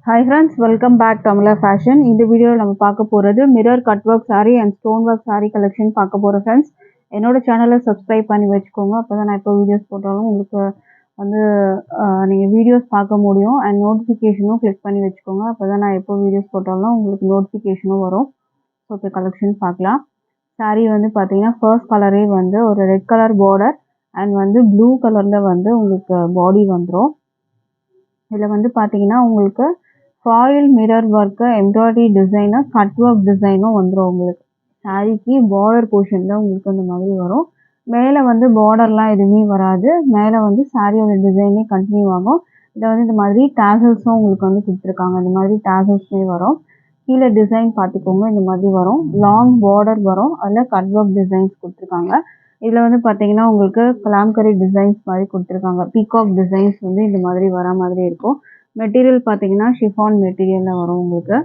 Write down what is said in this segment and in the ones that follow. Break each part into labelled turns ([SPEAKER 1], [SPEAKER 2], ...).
[SPEAKER 1] Hi friends, welcome back to Amala Fashion. இந்த வீடியோவில் நம்ம பார்க்க போகிறது mirror cut work sari and stone work sari collection பார்க்க போகிறோம் ஃப்ரெண்ட்ஸ். என்னோட சேனலை சப்ஸ்கிரைப் பண்ணி வச்சுக்கோங்க. அப்போ தான் நான் இப்போ வீடியோஸ் போட்டாலும் உங்களுக்கு வந்து நீங்கள் வீடியோஸ் பார்க்க முடியும். அண்ட் நோட்டிஃபிகேஷனும் கிளிக் பண்ணி வச்சுக்கோங்க. அப்போ தான் நான் எப்போ வீடியோஸ் போட்டாலும் உங்களுக்கு நோட்டிஃபிகேஷனும் வரும். ஸோ இப்போ கலெக்ஷன் பார்க்கலாம். சாரீ வந்து பார்த்தீங்கன்னா ஃபர்ஸ்ட் கலரே வந்து ஒரு ரெட் கலர் பார்டர் அண்ட் வந்து ப்ளூ கலரில் வந்து உங்களுக்கு பாடி வந்துடும். இதில் வந்து பார்த்தீங்கன்னா உங்களுக்கு foil mirror work embroidery design cut work டிசைனும் வந்துடும். உங்களுக்கு சாரீக்கு பார்டர் போர்ஷனில் உங்களுக்கு அந்த மாதிரி வரும். மேலே வந்து பார்டர்லாம் எதுவுமே வராது. மேலே வந்து சாரியோட டிசைனே கண்டினியூ ஆகும். இதில் வந்து இந்த மாதிரி டேசல்ஸும் உங்களுக்கு வந்து கொடுத்துருக்காங்க. இந்த மாதிரி டேசல்ஸுமே வரும். கீழே டிசைன் பார்த்துக்கோங்க. இந்த மாதிரி வரும். லாங் பார்டர் வரும். அதில் கட் ஒர்க் டிசைன்ஸ் கொடுத்துருக்காங்க. இதில் வந்து பார்த்தீங்கன்னா உங்களுக்கு கலாம்கரி டிசைன்ஸ் மாதிரி கொடுத்துருக்காங்க. பீகாக் டிசைன்ஸ் வந்து இந்த மாதிரி வர மாதிரி இருக்கும். மெட்டீரியல் பார்த்தீங்கன்னா ஷிஃபான் மெட்டீரியலில் வரும் உங்களுக்கு.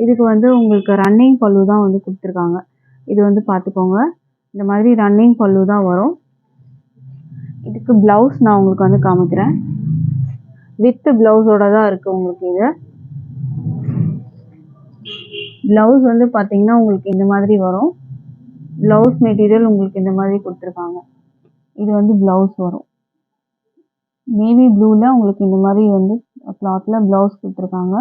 [SPEAKER 1] இதுக்கு வந்து உங்களுக்கு ரன்னிங் பல்லு தான் வந்து கொடுத்துருக்காங்க. இது வந்து பார்த்துக்கோங்க. இந்த மாதிரி ரன்னிங் பல்லு தான் வரும். இதுக்கு ப்ளவுஸ் நான் உங்களுக்கு வந்து காமிக்கிறேன். வித் ப்ளவுஸோட தான் இருக்குது உங்களுக்கு. இது ப்ளவுஸ் வந்து பார்த்தீங்கன்னா உங்களுக்கு இந்த மாதிரி வரும். ப்ளவுஸ் மெட்டீரியல் உங்களுக்கு இந்த மாதிரி கொடுத்துருக்காங்க. இது வந்து ப்ளவுஸ் வரும். நேவி ப்ளூவில் உங்களுக்கு இந்த மாதிரி வந்து கிளாத்தில் ப்ளவுஸ் கொடுத்துருக்காங்க.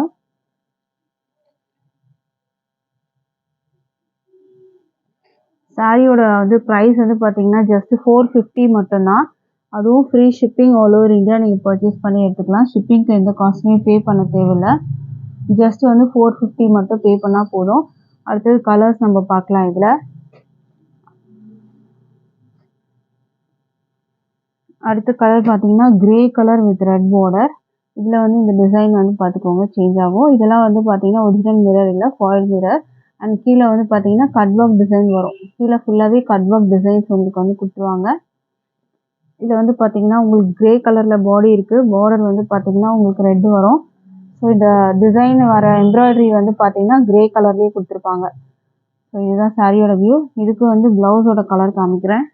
[SPEAKER 1] சாரியோட வந்து ப்ரைஸ் வந்து பார்த்தீங்கன்னா ஜஸ்ட் 450 மட்டும்தான். அதுவும் free shipping all over India நீங்கள் பர்ச்சேஸ் பண்ணி எடுத்துக்கலாம். ஷிப்பிங்க்கு எந்த காஸ்ட்டுமே பே பண்ண தேவையில்லை. ஜஸ்ட் வந்து 450 மட்டும் பே பண்ணால் போதும். அடுத்தது கலர்ஸ் நம்ம பார்க்கலாம். இதில் அடுத்த கலர் பார்த்தீங்கன்னா grey colour with red border. இதில் வந்து இந்த டிசைன் வந்து பார்த்துக்கோங்க சேஞ்ச் ஆகும். இதெல்லாம் வந்து பார்த்தீங்கன்னா ஒரிஜினல் மிரர் இல்லை, ஃபாயில் மிரர். அண்ட் கீழே வந்து பார்த்தீங்கன்னா கட் ஒர்க் டிசைன் வரும். கீழே ஃபுல்லாகவே கட் ஒர்க் டிசைன்ஸ் உங்களுக்கு வந்து கொடுத்துருவாங்க. இதில் வந்து பார்த்தீங்கன்னா உங்களுக்கு கிரே கலரில் பாடி இருக்குது. பார்டர் வந்து பார்த்தீங்கன்னா உங்களுக்கு ரெட் வரும். ஸோ இந்த டிசைன் வர எம்ப்ராய்டரி வந்து பார்த்தீங்கன்னா கிரே கலர்லேயே கொடுத்துருப்பாங்க. ஸோ இதுதான் சாரியோட வியூ. இதுக்கு வந்து ப்ளவுஸோட கலர் காமிக்கிறேன்.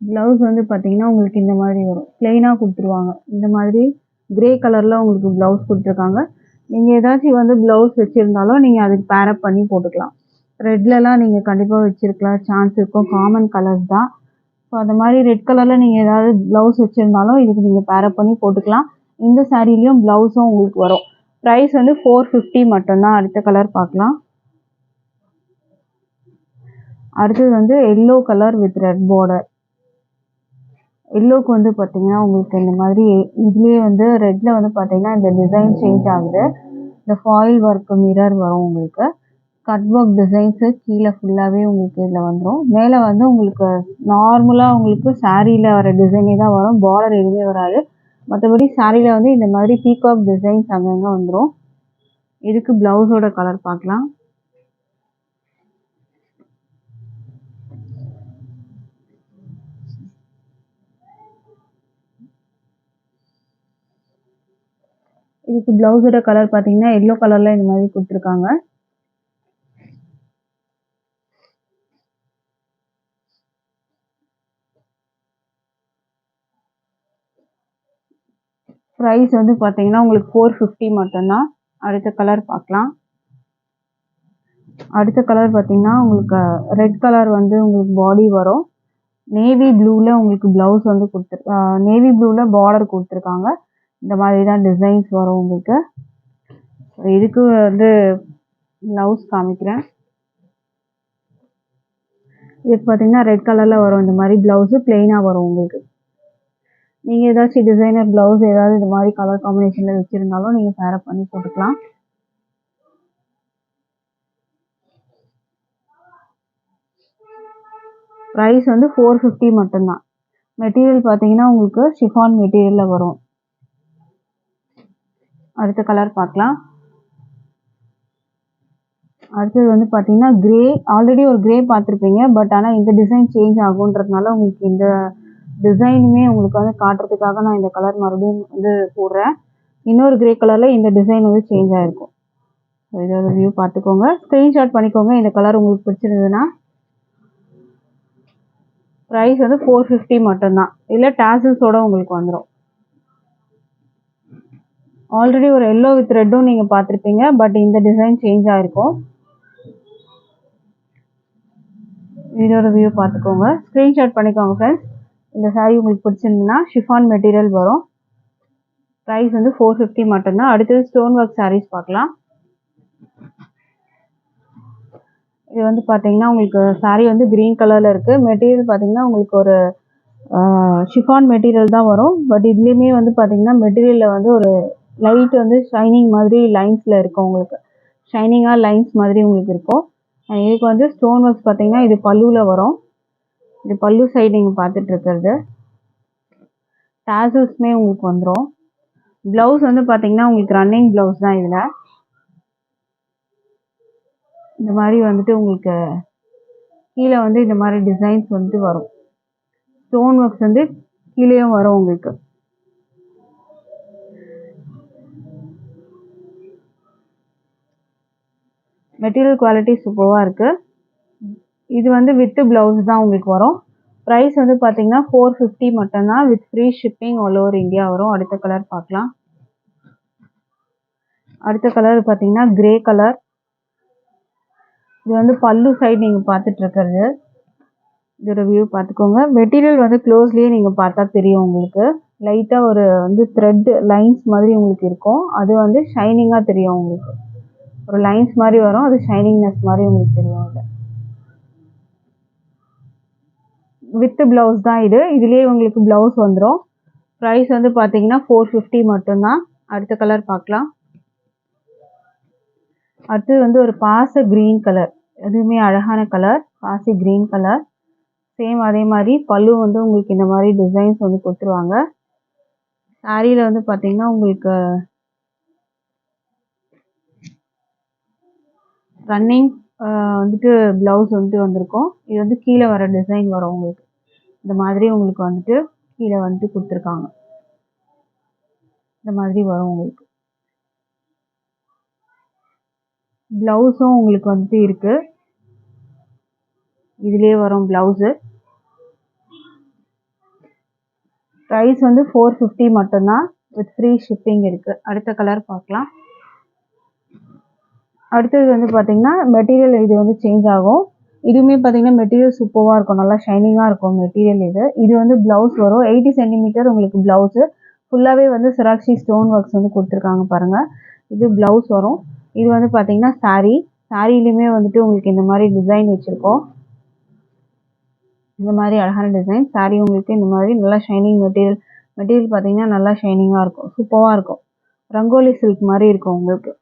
[SPEAKER 1] ப்ளவுஸ் வந்து பார்த்தீங்கன்னா உங்களுக்கு இந்த மாதிரி வரும். ப்ளெயினாக கொடுத்துருவாங்க. இந்த மாதிரி கிரே கலரில் உங்களுக்கு ப்ளவுஸ் கொடுத்துருக்காங்க. நீங்கள் ஏதாச்சும் வந்து ப்ளவுஸ் வச்சுருந்தாலும் நீங்கள் அதுக்கு பேரப் பண்ணி போட்டுக்கலாம். ரெட்லலாம் நீங்கள் கண்டிப்பாக வச்சுருக்கலாம் சான்ஸ் இருக்கும். காமன் கலர்ஸ் தான். ஸோ அந்த மாதிரி ரெட் கலரில் நீங்கள் ஏதாவது ப்ளவுஸ் வச்சுருந்தாலும் இதுக்கு நீங்கள் பேரப் பண்ணி போட்டுக்கலாம். இந்த சாரீலையும் ப்ளவுஸும் உங்களுக்கு வரும். ப்ரைஸ் வந்து 450 மட்டும்தான். அடுத்த கலர் பார்க்கலாம். அடுத்தது வந்து yellow colour with red border. எல்லோக்கு வந்து பார்த்தீங்கன்னா உங்களுக்கு இந்த மாதிரி இதுலேயே வந்து ரெட்டில் வந்து பார்த்தீங்கன்னா இந்த டிசைன் சேஞ்ச் ஆகுது. இந்த ஃபாயில் ஒர்க் மிரர் வரும் உங்களுக்கு. கட் ஒர்க் டிசைன்ஸு கீழே ஃபுல்லாகவே உங்களுக்கு இதில் வந்துடும். மேலே வந்து உங்களுக்கு நார்மலாக உங்களுக்கு சாரியில் வர டிசைனே தான் வரும். பார்டர் எதுவுமே வராது. மற்றபடி சாரியில் வந்து இந்த மாதிரி பீகாக் டிசைன்ஸ் அங்கங்கே வந்துடும். இதுக்கு ப்ளவுஸோட கலர் பார்க்கலாம். இதுக்கு ப்ளவுஸோட கலர் பார்த்தீங்கன்னா எல்லோ கலரில் இந்த மாதிரி கொடுத்துருக்காங்க. ப்ரைஸ் வந்து பார்த்தீங்கன்னா உங்களுக்கு 450 மட்டும்தான். அடுத்த கலர் பார்க்கலாம். அடுத்த கலர் பார்த்தீங்கன்னா உங்களுக்கு ரெட் கலர் வந்து உங்களுக்கு பாடி வரும். நேவி ப்ளூவில் உங்களுக்கு ப்ளவுஸ் வந்து நேவி ப்ளூவில் பார்டர் கொடுத்துருக்காங்க. இந்த மாதிரி தான் டிசைன்ஸ் வரும் உங்களுக்கு. இதுக்கு வந்து ப்ளவுஸ் காமிக்கிறேன். இதுக்கு பார்த்தீங்கன்னா ரெட் கலரில் வரும். இந்த மாதிரி ப்ளவுஸு ப்ளெயினாக வரும் உங்களுக்கு. நீங்கள் ஏதாச்சும் டிசைனர் ப்ளவுஸ் ஏதாவது இந்த மாதிரி கலர் காம்பினேஷனில் வச்சுருந்தாலும் நீங்கள் பேரப் பண்ணி போட்டுக்கலாம். ப்ரைஸ் வந்து 450 மட்டும்தான். மெட்டீரியல் பார்த்தீங்கன்னா உங்களுக்கு ஷிஃபான் மெட்டீரியலில் வரும். அடுத்த கலர் பார்க்கலாம். அடுத்தது வந்து பார்த்தீங்கன்னா கிரே. ஆல்ரெடி ஒரு கிரே பார்த்துருப்பீங்க. பட் ஆனால் இந்த டிசைன் சேஞ்ச் ஆகுன்றதுனால உங்களுக்கு இந்த டிசைனுமே உங்களுக்கு வந்து காட்டுறதுக்காக நான் இந்த கலர் மறுபடியும் வந்து போடுறேன். இன்னொரு கிரே கலரில் இந்த டிசைன் வந்து சேஞ்ச் ஆகிருக்கும். ஸோ இதோட வியூ பார்த்துக்கோங்க. ஸ்க்ரீன்ஷாட் பண்ணிக்கோங்க இந்த கலர் உங்களுக்கு பிடிச்சிருந்ததுன்னா. ப்ரைஸ் வந்து 450 மட்டும்தான். இல்லை டாசல்ஸோட உங்களுக்கு வந்துடும். ஆல்ரெடி ஒரு எல்லோ வித் ரெட்டும் நீங்கள் பார்த்துருப்பீங்க. பட் இந்த டிசைன் சேஞ்ச் ஆகிருக்கும். இதோட வியூ பார்த்துக்கோங்க. ஸ்க்ரீன்ஷாட் பண்ணிக்கோங்க ஃப்ரெண்ட்ஸ். இந்த சாரீ உங்களுக்கு பிடிச்சிருந்துன்னா ஷிஃபான் மெட்டீரியல் வரும். ப்ரைஸ் வந்து 450 மட்டும்தான். அடுத்தது ஸ்டோன் ஒர்க் சாரீஸ் பார்க்கலாம். இது வந்து பார்த்தீங்கன்னா உங்களுக்கு சாரீ வந்து க்ரீன் கலரில் இருக்குது. மெட்டீரியல் பார்த்தீங்கன்னா உங்களுக்கு ஒரு ஷிஃபான் மெட்டீரியல் தான் வரும். பட் இதுலேயுமே வந்து பார்த்தீங்கன்னா மெட்டீரியலில் வந்து ஒரு லைட் வந்து ஷைனிங் மாதிரி லைன்ஸில் இருக்கும். உங்களுக்கு ஷைனிங்காக லைன்ஸ் மாதிரி உங்களுக்கு இருக்கும். இதுக்கு வந்து ஸ்டோன் ஒர்க்ஸ் பார்த்தீங்கன்னா இது பல்லுவில் வரும். இது பல்லு சைடு நீங்கள் பார்த்துட்டு இருக்கிறது. டாசல்ஸுமே உங்களுக்கு வந்துடும். ப்ளவுஸ் வந்து பார்த்தீங்கன்னா உங்களுக்கு ரன்னிங் ப்ளவுஸ் தான். இதில் இந்த மாதிரி வந்துட்டு உங்களுக்கு கீழே வந்து இந்த மாதிரி டிசைன்ஸ் வந்துட்டு வரும். ஸ்டோன் ஒர்க்ஸ் வந்து கீழேயும் வரும் உங்களுக்கு. மெட்டீரியல் குவாலிட்டி சூப்பராக இருக்குது. இது வந்து வித் ப்ளவுஸ் தான் உங்களுக்கு வரும். ப்ரைஸ் வந்து பார்த்தீங்கன்னா 450 மட்டும்தான். With free shipping all over India வரும். அடுத்த கலர் பார்க்கலாம். அடுத்த கலர் பார்த்தீங்கன்னா கிரே கலர். இது வந்து பல்லு சைடு நீங்கள் பார்த்துட்டு இருக்கிறது. இதோட வியூ பார்த்துக்கோங்க. மெட்டீரியல் வந்து க்ளோஸ்லேயே நீங்கள் பார்த்தா தெரியும். உங்களுக்கு லைட்டாக ஒரு வந்து த்ரெட் லைன்ஸ் மாதிரி உங்களுக்கு இருக்கும். அது வந்து ஷைனிங்காக தெரியும். உங்களுக்கு ஒரு லைன்ஸ் மாதிரி வரும். அது ஷைனிங்னஸ் மாதிரி உங்களுக்கு தெரியும். இது வித் ப்ளவுஸ் தான். இதுலேயே உங்களுக்கு ப்ளவுஸ் வந்துடும். ப்ரைஸ் வந்து பார்த்தீங்கன்னா 450 மட்டும்தான். அடுத்த கலர் பார்க்கலாம். அடுத்தது வந்து ஒரு பாச க்ரீன் கலர். எதுவுமே அழகான கலர். பாசி க்ரீன் கலர். சேம் அதே மாதிரி பல்லு வந்து உங்களுக்கு இந்த மாதிரி டிசைன்ஸ் வந்து கொடுத்துருவாங்க. சாரியில் வந்து பார்த்தீங்கன்னா உங்களுக்கு ரன்னிங் வந்துட்டு ப்ளவுஸ் வந்துட்டு வந்திருக்கும். இது வந்து கீழே வர டிசைன் வரும். உங்களுக்கு இந்த மாதிரி உங்களுக்கு வந்துட்டு கீழே வந்துட்டு கொடுத்துருக்காங்க. இந்த மாதிரி வரும். உங்களுக்கு ப்ளவுஸும் உங்களுக்கு வந்துட்டு இருக்குது. இதுலேயே வரும் ப்ளவுஸு. ப்ரைஸ் வந்து 450 மட்டும்தான். வித் ஃப்ரீ ஷிப்பிங் இருக்குது. அடுத்த கலர் பார்க்கலாம். அடுத்தது வந்து பார்த்தீங்கன்னா மெட்டீரியல் இது வந்து சேஞ்ச் ஆகும். இதுவுமே பார்த்தீங்கன்னா மெட்டீரியல் சூப்பராக இருக்கும். நல்லா ஷைனிங்காக இருக்கும் மெட்டீரியல். இது வந்து ப்ளவுஸ் வரும். 80 சென்டிமீட்டர் உங்களுக்கு ப்ளவுஸு. ஃபுல்லாகவே வந்து சிராக்ஷி ஸ்டோன் ஒர்க்ஸ் வந்து கொடுத்துருக்காங்க பாருங்கள். இது ப்ளவுஸ் வரும். இது வந்து பார்த்தீங்கன்னா சாரிலையுமே வந்துட்டு உங்களுக்கு இந்த மாதிரி டிசைன் வச்சுருக்கோம். இந்த மாதிரி அழகான டிசைன். சாரி உங்களுக்கு இந்த மாதிரி நல்லா ஷைனிங் மெட்டீரியல் பார்த்தீங்கன்னா நல்லா ஷைனிங்காக இருக்கும். சூப்பராக இருக்கும். ரங்கோலி சில்க் மாதிரி இருக்கும். உங்களுக்கு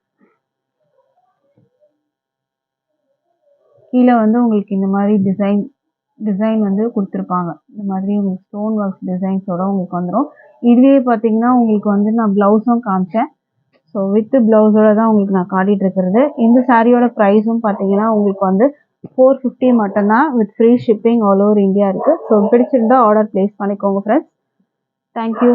[SPEAKER 1] கீழே வந்து உங்களுக்கு இந்த மாதிரி டிசைன் வந்து கொடுத்துருப்பாங்க. இந்த மாதிரி உங்களுக்கு ஸ்டோன் ஒர்க்ஸ் டிசைன்ஸோட உங்களுக்கு வந்துடும். இதுவே பார்த்தீங்கன்னா உங்களுக்கு வந்து நான் ப்ளவுஸும் காமிச்சேன். ஸோ வித் ப்ளவுஸோட தான் உங்களுக்கு நான் காட்டிகிட்டு இருக்கிறது. இந்த சாரியோட ப்ரைஸும் பார்த்தீங்கன்னா உங்களுக்கு வந்து 450 மட்டும்தான். With free shipping all over India இருக்குது. ஸோ பிடிச்சிருந்தா ஆர்டர் ப்ளேஸ் பண்ணிக்கோங்க ஃப்ரெண்ட்ஸ். தேங்க்யூ.